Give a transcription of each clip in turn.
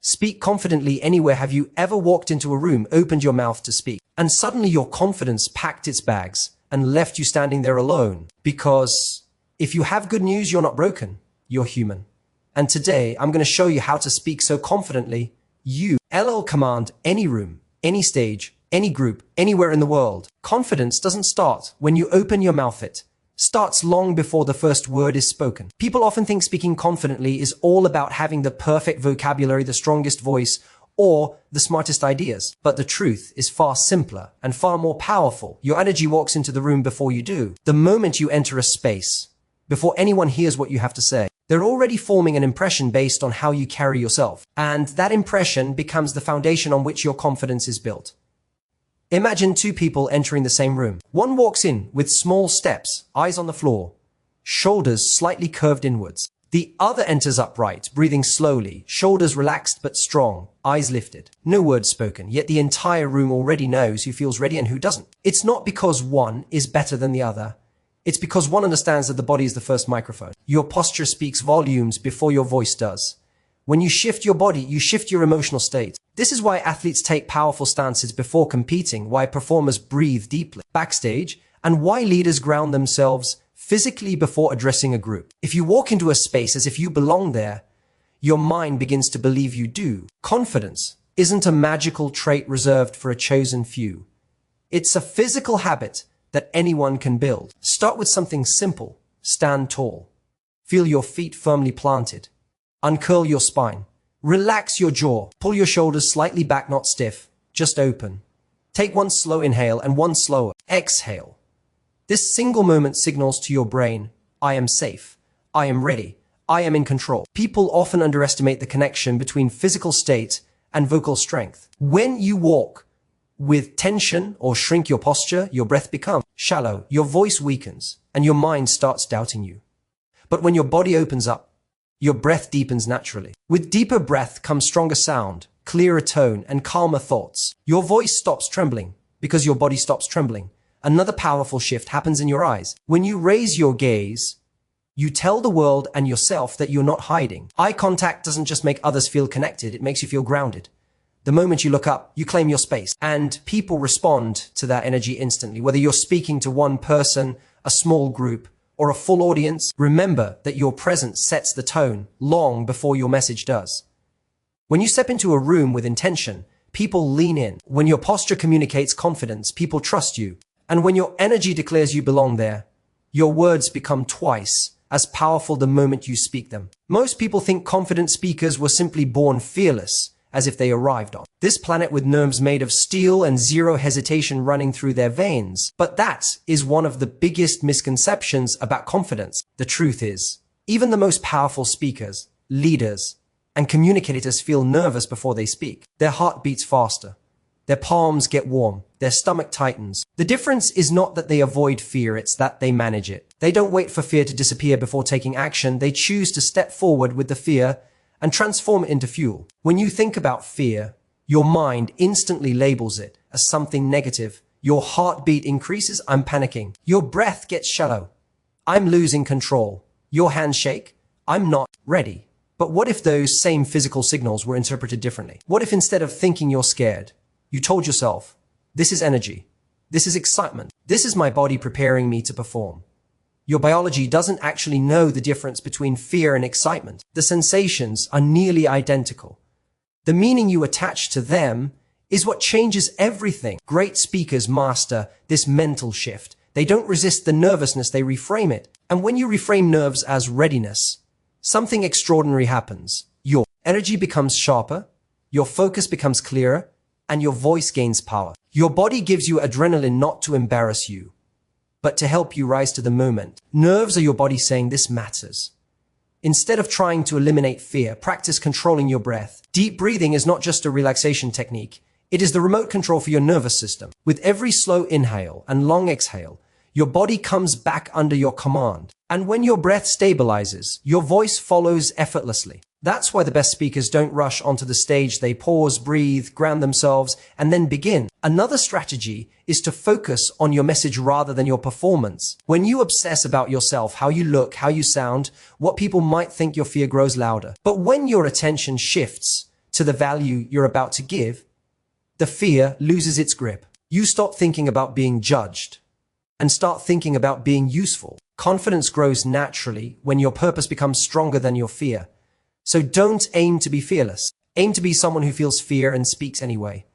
Speak confidently anywhere. Have you ever walked into a room, opened your mouth to speak, and suddenly your confidence packed its bags and left you standing there alone? Because if you have good news, you're not broken, you're human. And today I'm going to show you how to speak so confidently you command any room, any stage, any group, anywhere in the world. Confidence doesn't start when you open your mouth. It starts long before the first word is spoken. People often think speaking confidently is all about having the perfect vocabulary, the strongest voice, or the smartest ideas. But the truth is far simpler and far more powerful. Your energy walks into the room before you do. The moment you enter a space, before anyone hears what you have to say, they're already forming an impression based on how you carry yourself. And that impression becomes the foundation on which your confidence is built. Imagine two people entering the same room. One walks in with small steps, eyes on the floor, shoulders slightly curved inwards. The other enters upright, breathing slowly, shoulders relaxed but strong, eyes lifted. No words spoken, yet the entire room already knows who feels ready and who doesn't. It's not because one is better than the other. It's because one understands that the body is the first microphone. Your posture speaks volumes before your voice does. When you shift your body, you shift your emotional state. This is why athletes take powerful stances before competing, why performers breathe deeply backstage, and why leaders ground themselves physically before addressing a group. If you walk into a space as if you belong there, your mind begins to believe you do. Confidence isn't a magical trait reserved for a chosen few. It's a physical habit that anyone can build. Start with something simple. Stand tall. Feel your feet firmly planted. Uncurl your spine. Relax your jaw. Pull your shoulders slightly back, not stiff, just open. Take one slow inhale and one slower exhale. This single moment signals to your brain, I am safe. I am ready. I am in control. People often underestimate the connection between physical state and vocal strength. When you walk with tension or shrink your posture, your breath becomes shallow, your voice weakens, and your mind starts doubting you. But when your body opens up, your breath deepens naturally. With deeper breath comes stronger sound, clearer tone, and calmer thoughts. Your voice stops trembling because your body stops trembling. Another powerful shift happens in your eyes. When you raise your gaze, you tell the world and yourself that you're not hiding. Eye contact doesn't just make others feel connected, it makes you feel grounded. The moment you look up, you claim your space, and people respond to that energy instantly. Whether you're speaking to one person, a small group, or a full audience, remember that your presence sets the tone long before your message does. When you step into a room with intention, people lean in. When your posture communicates confidence, people trust you. And when your energy declares you belong there, your words become twice as powerful the moment you speak them. Most people think confident speakers were simply born fearless, as if they arrived on this planet with nerves made of steel and zero hesitation running through their veins. But that is one of the biggest misconceptions about confidence. The truth is, even the most powerful speakers, leaders, and communicators feel nervous before they speak. Their heart beats faster. Their palms get warm. Their stomach tightens. The difference is not that they avoid fear, it's that they manage it. They don't wait for fear to disappear before taking action. They choose to step forward with the fear and transform it into fuel. When you think about fear, your mind instantly labels it as something negative. Your heartbeat increases, I'm panicking. Your breath gets shallow. I'm losing control. Your hands shake. I'm not ready. But what if those same physical signals were interpreted differently? What if instead of thinking you're scared, you told yourself, this is energy. This is excitement. This is my body preparing me to perform. Your biology doesn't actually know the difference between fear and excitement. The sensations are nearly identical. The meaning you attach to them is what changes everything. Great speakers master this mental shift. They don't resist the nervousness, they reframe it. And when you reframe nerves as readiness, something extraordinary happens. Your energy becomes sharper, your focus becomes clearer, and your voice gains power. Your body gives you adrenaline not to embarrass you, but to help you rise to the moment. Nerves are your body saying this matters. Instead of trying to eliminate fear, practice controlling your breath. Deep breathing is not just a relaxation technique. It is the remote control for your nervous system. With every slow inhale and long exhale, your body comes back under your command. And when your breath stabilizes, your voice follows effortlessly. That's why the best speakers don't rush onto the stage. They pause, breathe, ground themselves, and then begin. Another strategy is to focus on your message rather than your performance. When you obsess about yourself, how you look, how you sound, what people might think, your fear grows louder. But when your attention shifts to the value you're about to give, the fear loses its grip. You stop thinking about being judged and start thinking about being useful. Confidence grows naturally when your purpose becomes stronger than your fear. So don't aim to be fearless. Aim to be someone who feels fear and speaks anyway.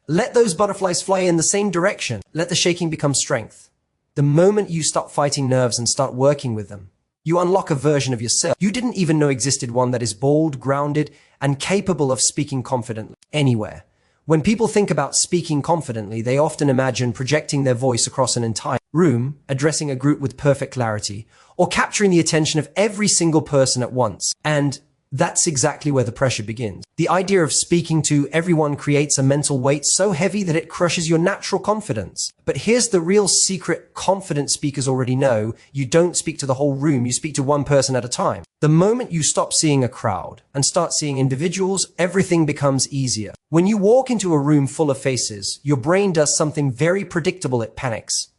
Let those butterflies fly in the same direction. Let the shaking become strength. The moment you stop fighting nerves and start working with them, you unlock a version of yourself you didn't even know existed, one that is bold, grounded, and capable of speaking confidently anywhere. When people think about speaking confidently, they often imagine projecting their voice across an entire room, addressing a group with perfect clarity, or capturing the attention of every single person at once. And that's exactly where the pressure begins. The idea of speaking to everyone creates a mental weight so heavy that it crushes your natural confidence. But here's the real secret confident speakers already know. You don't speak to the whole room, you speak to one person at a time. The moment you stop seeing a crowd and start seeing individuals, everything becomes easier. When you walk into a room full of faces, your brain does something very predictable. It panics.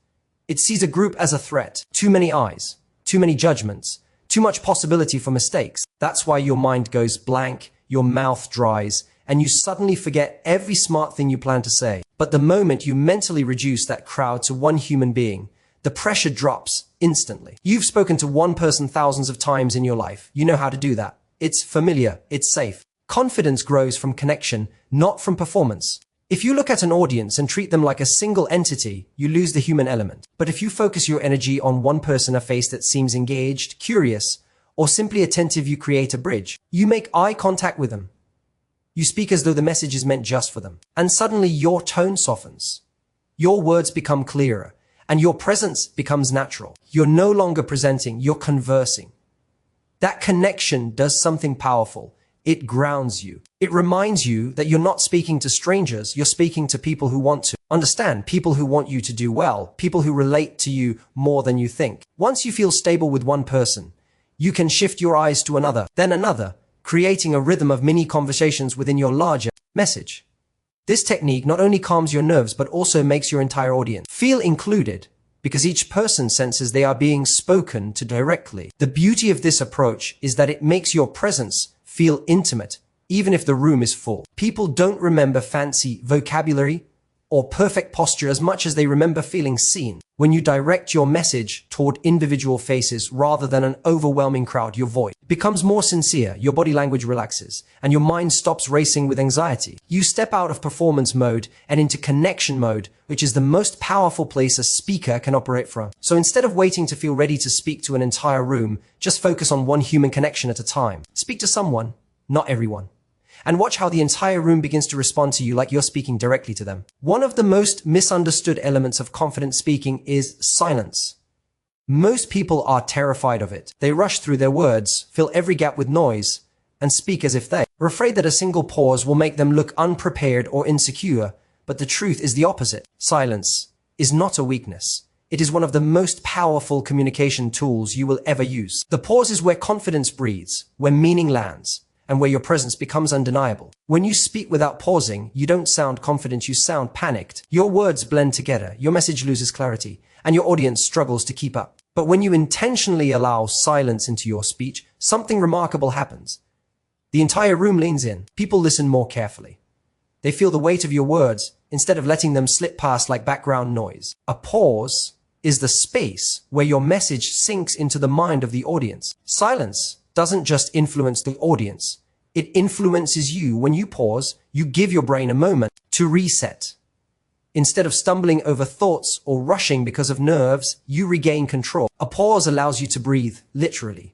It sees a group as a threat. Too many eyes, too many judgments, too much possibility for mistakes. That's why your mind goes blank, your mouth dries, and you suddenly forget every smart thing you plan to say. But the moment you mentally reduce that crowd to one human being, the pressure drops instantly. You've spoken to one person thousands of times in your life. You know how to do that. It's familiar. It's safe. Confidence grows from connection, not from performance. If you look at an audience and treat them like a single entity, you lose the human element. But if you focus your energy on one person, a face that seems engaged, curious, or simply attentive, you create a bridge. You make eye contact with them. You speak as though the message is meant just for them. And suddenly your tone softens. Your words become clearer, and your presence becomes natural. You're no longer presenting, you're conversing. That connection does something powerful. It grounds you. It reminds you that you're not speaking to strangers, you're speaking to people who want to understand, people who want you to do well, people who relate to you more than you think. Once you feel stable with one person, you can shift your eyes to another, then another, creating a rhythm of mini conversations within your larger message. This technique not only calms your nerves, but also makes your entire audience feel included, because each person senses they are being spoken to directly. The beauty of this approach is that it makes your presence feel intimate, even if the room is full. People don't remember fancy vocabulary or perfect posture as much as they remember feeling seen. When you direct your message toward individual faces rather than an overwhelming crowd, your voice becomes more sincere, your body language relaxes, and your mind stops racing with anxiety. You step out of performance mode and into connection mode, which is the most powerful place a speaker can operate from. So instead of waiting to feel ready to speak to an entire room, just focus on one human connection at a time. Speak to someone, not everyone. And watch how the entire room begins to respond to you like you're speaking directly to them. One of the most misunderstood elements of confident speaking is silence. Most people are terrified of it. They rush through their words, fill every gap with noise, and speak as if they are afraid that a single pause will make them look unprepared or insecure. But the truth is the opposite. Silence is not a weakness. It is one of the most powerful communication tools you will ever use. The pause is where confidence breathes, where meaning lands, and where your presence becomes undeniable. When you speak without pausing, you don't sound confident, you sound panicked. Your words blend together, your message loses clarity, and your audience struggles to keep up. But when you intentionally allow silence into your speech, something remarkable happens. The entire room leans in. People listen more carefully. They feel the weight of your words instead of letting them slip past like background noise. A pause is the space where your message sinks into the mind of the audience. Silence doesn't just influence the audience. It influences you. When you pause, you give your brain a moment to reset. Instead of stumbling over thoughts or rushing because of nerves, you regain control. A pause allows you to breathe, literally.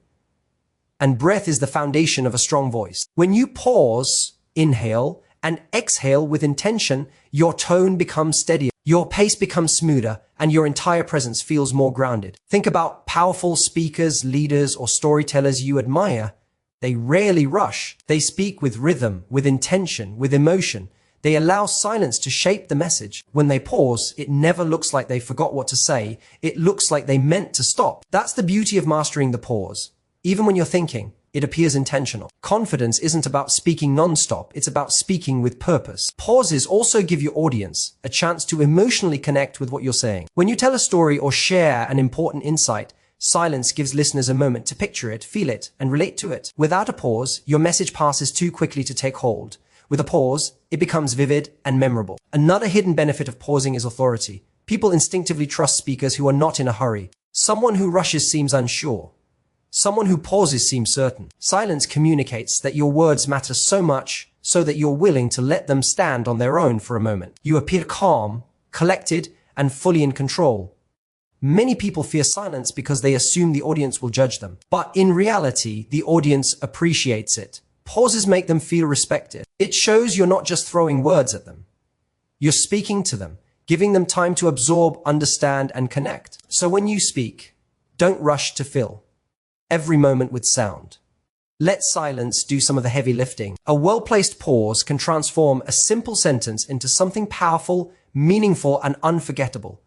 And breath is the foundation of a strong voice. When you pause, inhale, and exhale with intention, your tone becomes steadier, your pace becomes smoother, and your entire presence feels more grounded. Think about powerful speakers, leaders, or storytellers you admire. They rarely rush. They speak with rhythm, with intention, with emotion. They allow silence to shape the message. When they pause, it never looks like they forgot what to say. It looks like they meant to stop. That's the beauty of mastering the pause. Even when you're thinking, it appears intentional. Confidence isn't about speaking non-stop, it's about speaking with purpose. Pauses also give your audience a chance to emotionally connect with what you're saying. When you tell a story or share an important insight, Silence gives listeners a moment to picture it, feel it, and relate to it. Without a pause, your message passes too quickly to take hold. With a pause, it becomes vivid and memorable. Another hidden benefit of pausing is authority. People instinctively trust speakers who are not in a hurry. Someone who rushes seems unsure. Someone who pauses seems certain. Silence communicates that your words matter so much so that you're willing to let them stand on their own for a moment. You appear calm, collected, and fully in control. Many people fear silence because they assume the audience will judge them. But in reality, the audience appreciates it. Pauses make them feel respected. It shows you're not just throwing words at them. You're speaking to them, giving them time to absorb, understand, and connect. So when you speak, don't rush to fill every moment with sound. Let silence do some of the heavy lifting. A well-placed pause can transform a simple sentence into something powerful, meaningful, and unforgettable.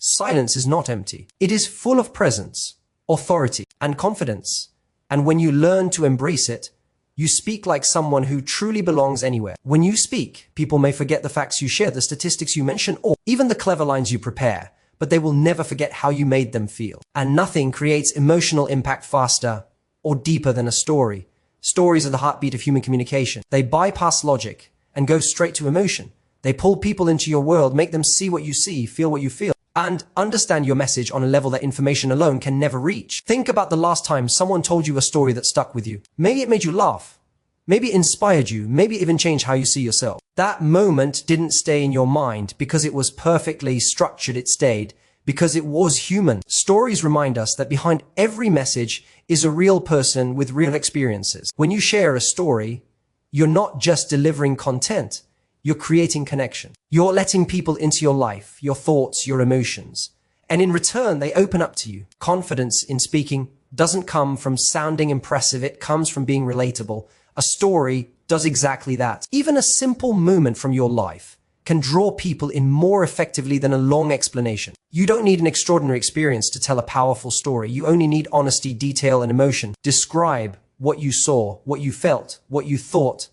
Silence is not empty. It is full of presence, authority, and confidence. And when you learn to embrace it, you speak like someone who truly belongs anywhere. When you speak, people may forget the facts you share, the statistics you mention, or even the clever lines you prepare, but they will never forget how you made them feel. And nothing creates emotional impact faster or deeper than a story. Stories are the heartbeat of human communication. They bypass logic and go straight to emotion. They pull people into your world, make them see what you see, feel what you feel, and understand your message on a level that information alone can never reach. Think about the last time someone told you a story that stuck with you. Maybe it made you laugh. Maybe it inspired you. Maybe it even changed how you see yourself. That moment didn't stay in your mind because it was perfectly structured. It stayed because it was human. Stories remind us that behind every message is a real person with real experiences. When you share a story, you're not just delivering content. You're creating connection. You're letting people into your life, your thoughts, your emotions. And in return, they open up to you. Confidence in speaking doesn't come from sounding impressive. It comes from being relatable. A story does exactly that. Even a simple moment from your life can draw people in more effectively than a long explanation. You don't need an extraordinary experience to tell a powerful story. You only need honesty, detail, and emotion. Describe what you saw, what you felt, what you thought.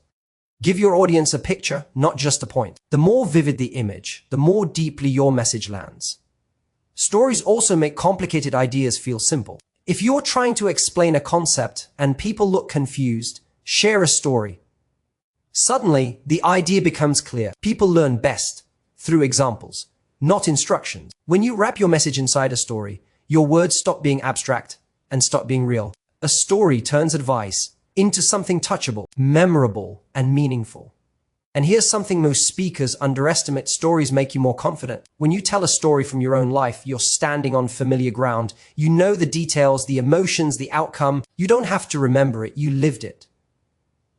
Give your audience a picture, not just a point. The more vivid the image, the more deeply your message lands. Stories also make complicated ideas feel simple. If you're trying to explain a concept and people look confused, share a story. Suddenly, the idea becomes clear. People learn best through examples, not instructions. When you wrap your message inside a story, your words stop being abstract and start being real. A story turns advice into something touchable, memorable, and meaningful. And here's something most speakers underestimate: stories make you more confident. When you tell a story from your own life, you're standing on familiar ground. You know the details, the emotions, the outcome. You don't have to remember it, you lived it.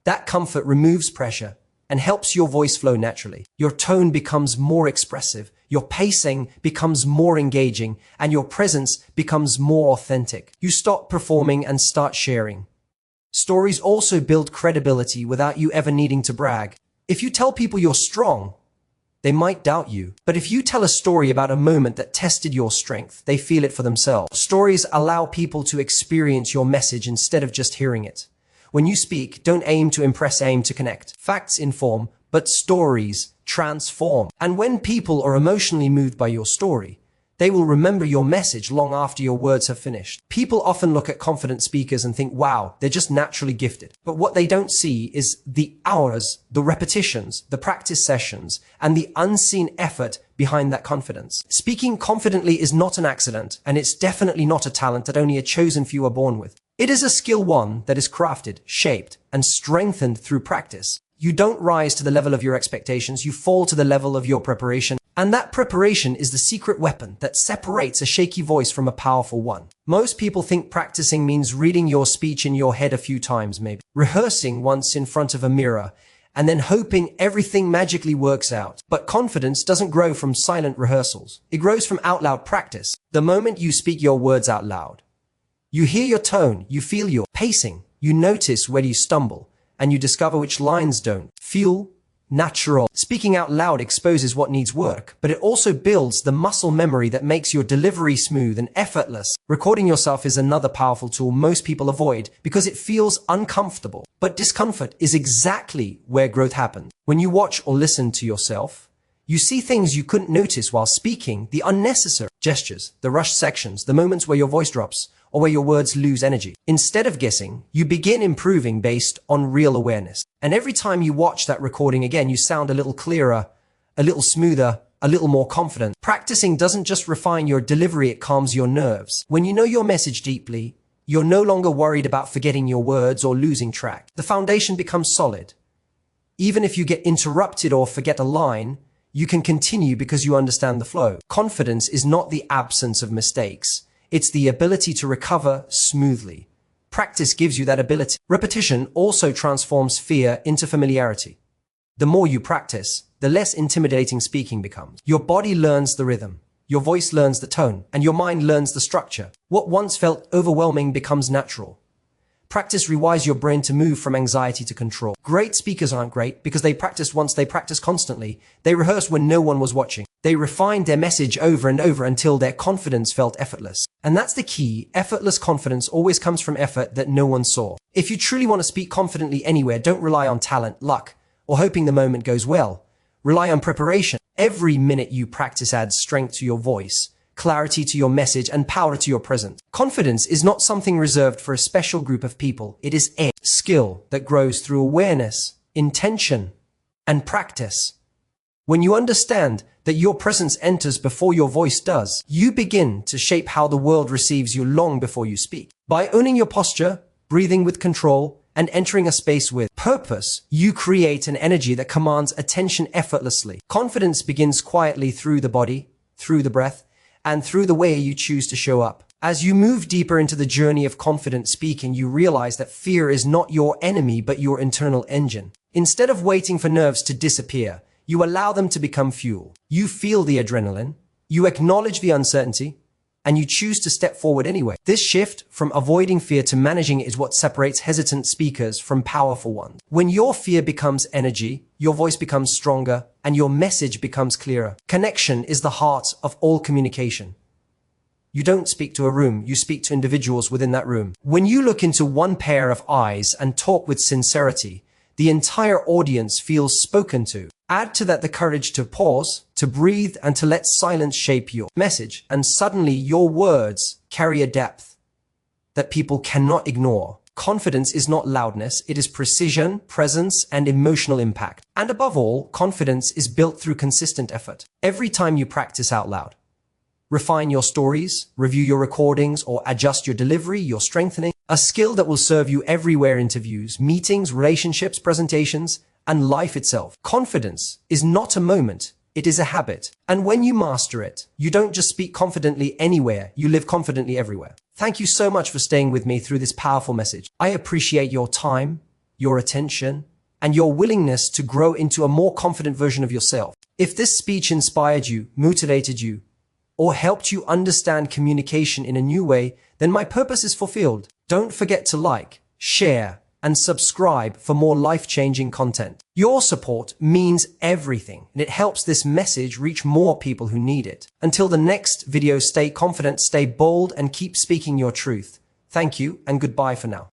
That comfort removes pressure and helps your voice flow naturally. Your tone becomes more expressive, your pacing becomes more engaging, and your presence becomes more authentic. You stop performing and start sharing. Stories also build credibility without you ever needing to brag. If you tell people you're strong, they might doubt you. But if you tell a story about a moment that tested your strength, they feel it for themselves. Stories allow people to experience your message instead of just hearing it. When you speak, don't aim to impress, aim to connect. Facts inform, but stories transform. And when people are emotionally moved by your story, they will remember your message long after your words have finished. People often look at confident speakers and think, wow, they're just naturally gifted. But what they don't see is the hours, the repetitions, the practice sessions, and the unseen effort behind that confidence. Speaking confidently is not an accident, and it's definitely not a talent that only a chosen few are born with. It is a skill one that is crafted, shaped, and strengthened through practice. You don't rise to the level of your expectations, you fall to the level of your preparation. And that preparation is the secret weapon that separates a shaky voice from a powerful one. Most people think practicing means reading your speech in your head a few times, maybe rehearsing once in front of a mirror, and then hoping everything magically works out. But confidence doesn't grow from silent rehearsals. It grows from out loud practice. The moment you speak your words out loud, you hear your tone, you feel your pacing, you notice where you stumble, and you discover which lines don't feel natural. Speaking out loud exposes what needs work, but it also builds the muscle memory that makes your delivery smooth and effortless. Recording yourself is another powerful tool most people avoid because it feels uncomfortable. But discomfort is exactly where growth happens. When you watch or listen to yourself, you see things you couldn't notice while speaking: the unnecessary gestures, the rushed sections, the moments where your voice drops, or where your words lose energy. Instead of guessing, you begin improving based on real awareness. And every time you watch that recording again, you sound a little clearer, a little smoother, a little more confident. Practicing doesn't just refine your delivery, it calms your nerves. When you know your message deeply, you're no longer worried about forgetting your words or losing track. The foundation becomes solid. Even if you get interrupted or forget a line, you can continue because you understand the flow. Confidence is not the absence of mistakes. It's the ability to recover smoothly. Practice gives you that ability. Repetition also transforms fear into familiarity. The more you practice, the less intimidating speaking becomes. Your body learns the rhythm, your voice learns the tone, and your mind learns the structure. What once felt overwhelming becomes natural. Practice rewires your brain to move from anxiety to control. Great speakers aren't great because they practice once, they practice constantly. They rehearsed when no one was watching. They refined their message over and over until their confidence felt effortless. And that's the key. Effortless confidence always comes from effort that no one saw. If you truly want to speak confidently anywhere, don't rely on talent, luck, or hoping the moment goes well. Rely on preparation. Every minute you practice adds strength to your voice, clarity to your message, and power to your presence. Confidence is not something reserved for a special group of people. It is a skill that grows through awareness, intention, and practice. When you understand that your presence enters before your voice does, you begin to shape how the world receives you long before you speak. By owning your posture, breathing with control, and entering a space with purpose, you create an energy that commands attention effortlessly. Confidence begins quietly through the body, through the breath, and through the way you choose to show up. As you move deeper into the journey of confident speaking, you realize that fear is not your enemy, but your internal engine. Instead of waiting for nerves to disappear, you allow them to become fuel. You feel the adrenaline, you acknowledge the uncertainty, and you choose to step forward anyway. This shift from avoiding fear to managing it is what separates hesitant speakers from powerful ones. When your fear becomes energy, your voice becomes stronger, and your message becomes clearer. Connection is the heart of all communication. You don't speak to a room, you speak to individuals within that room. When you look into one pair of eyes and talk with sincerity, the entire audience feels spoken to. Add to that the courage to pause, to breathe, and to let silence shape your message, and suddenly your words carry a depth that people cannot ignore. Confidence is not loudness, it is precision, presence, and emotional impact. And above all, confidence is built through consistent effort. Every time you practice out loud, refine your stories, review your recordings, or adjust your delivery, you're strengthening a skill that will serve you everywhere: interviews, meetings, relationships, presentations, and life itself. Confidence is not a moment, it is a habit. And when you master it, you don't just speak confidently anywhere, you live confidently everywhere. Thank you so much for staying with me through this powerful message. I appreciate your time, your attention, and your willingness to grow into a more confident version of yourself. If this speech inspired you, motivated you, or helped you understand communication in a new way, then my purpose is fulfilled. Don't forget to like, share, and subscribe for more life-changing content. Your support means everything, and it helps this message reach more people who need it. Until the next video, stay confident, stay bold, and keep speaking your truth. Thank you, and goodbye for now.